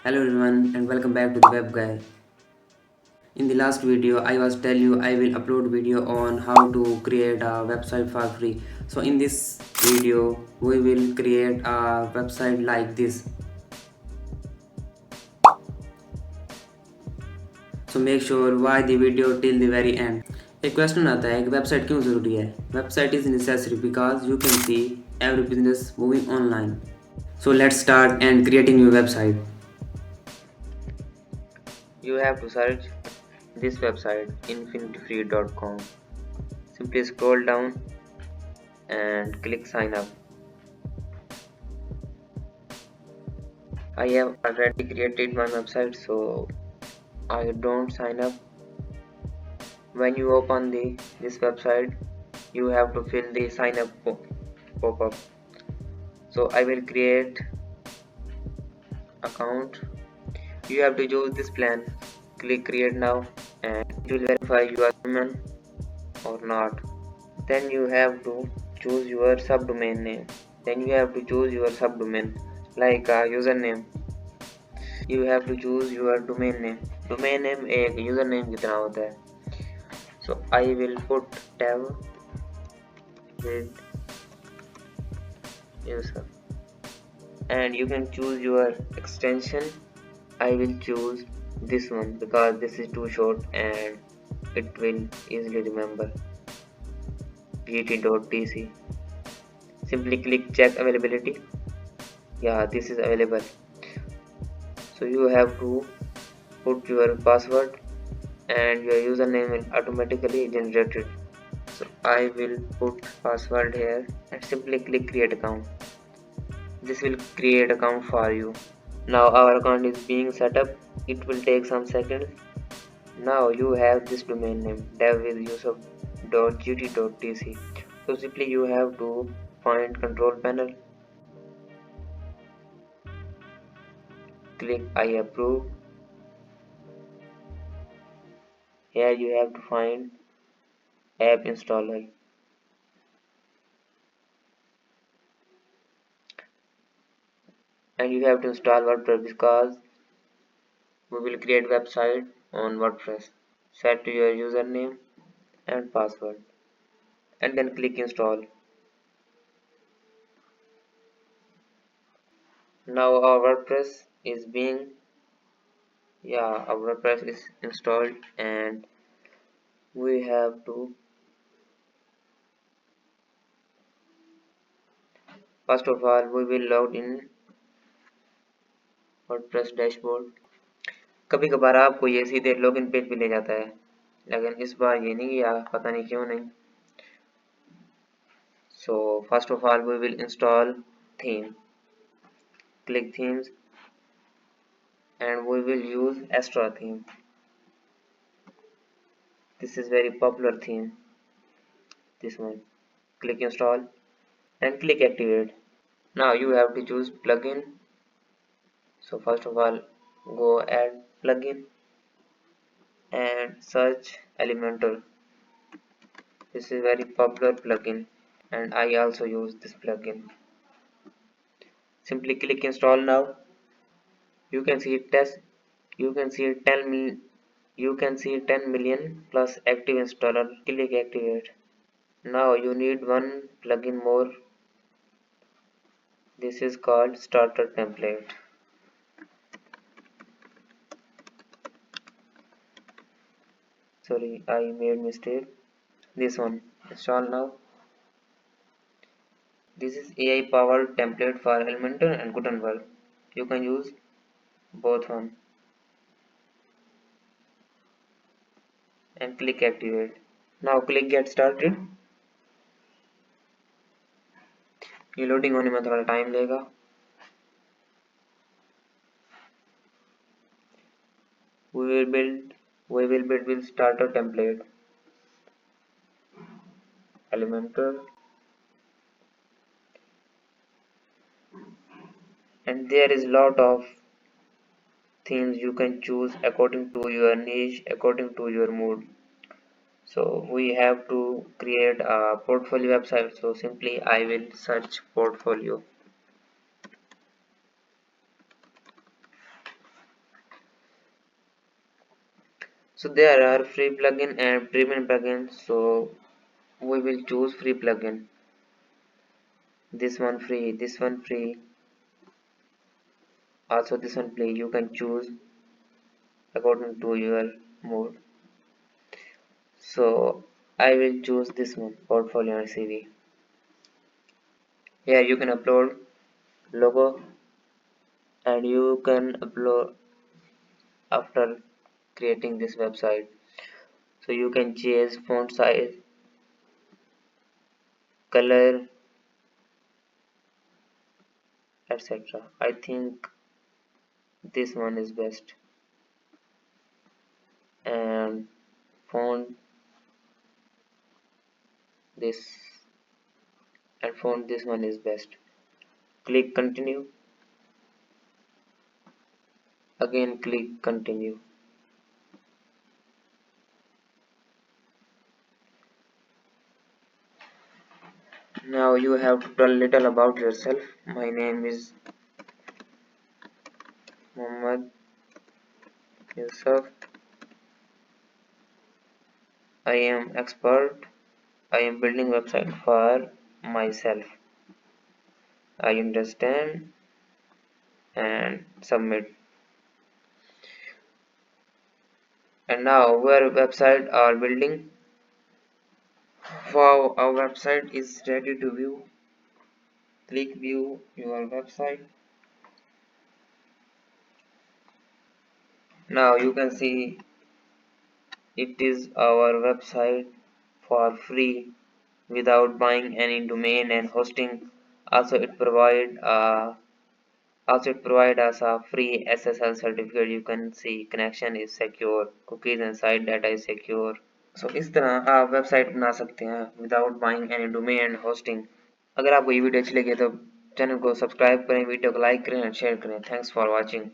Hello everyone and welcome back to the web guy. In the last video I was tell you I will upload video on how to create a website for free. So in this video we will create a website like this. So make sure watch the video till the very end. एक question आता है कि website क्यों ज़रूरी है. Website is necessary because you can see every business moving online. So let's start and creating your website. You have to search this website InfinityFree.com. Simply scroll down and click sign up. I have already created my website, so I don't sign up. When you open this website, you have to fill the sign up pop-up. So I will create account. You have to use this plan. Click create now and it will verify you are human or not. Then you have to choose your subdomain name. Like a username. You have to choose your domain name. Domain name एक username की तरह होता है. So I will put dev with user and you can choose your extension. I will choose this one because this is too short and it will easily remember. gt.tc. Simply click check availability. Yeah, this is available. So you have to put your password and your username will automatically generated. So I will put password here and simply click create account. This will create account for you. Now our account is being set up. It will take some seconds. Now you have this domain name dev with gt.tc. So simply you have to find control panel, click I approve. Here you have to find app installer and you have to install WordPress because we will create website on WordPress. Set your username and password and then click install. Now our WordPress is installed and we have to first of all we will log in WordPress dashboard. कभी कभार आपको ये सीधे login page पे ले जाता है लेकिन इस बार ये नहीं गया, पता नहीं क्यों नहीं. So first of all we will install theme. Click themes and we will use Astra theme. This is very popular theme, this one. Click install and click activate. Now you have to choose plugin. So first of all go add plugin and search Elementor. This is very popular plugin and I also use this plugin. Simply click install now. You can see test. You can see 10 mil, you can see 10 million plus active installer. Click activate. Now you need one plugin more. This is called starter template. Sorry, I made mistake. This one install now. This is AI powered template for Elementor and Gutenberg. You can use both one and click activate. Now click get started. ये loading होने में थोड़ा time लेगा. We will build with starter template, Elementor, and there is lot of themes you can choose according to your niche, according to your mood. So we have to create a portfolio website. So simply I will search portfolio. So there are free plugin and premium plugin. So we will choose free plugin. This one free, this one free, also this one free. You can choose according to your mood. So I will choose this one, portfolio and CV. Here you can upload logo, and you can upload after creating this website. So you can change font size, color, etc. I think this one is best, and font this, and font this one is best. Click continue, again click continue. Now you have to tell little about yourself. My name is Muhammad Yusuf. I am expert. I am building website for myself. I understand, and submit. And now our website are building. Wow, our website is ready to view. Click view your website. Now you can see it is our website for free without buying any domain and hosting. Also it provide us a free SSL certificate. You can see connection is secure, cookies and site data is secure. So इस तरह आप website बना सकते हैं without buying any domain and hosting. अगर आपको ये video अच्छी लगी तो चैनल को सब्सक्राइब करें, वीडियो को लाइक करें और शेयर करें. Thanks for watching.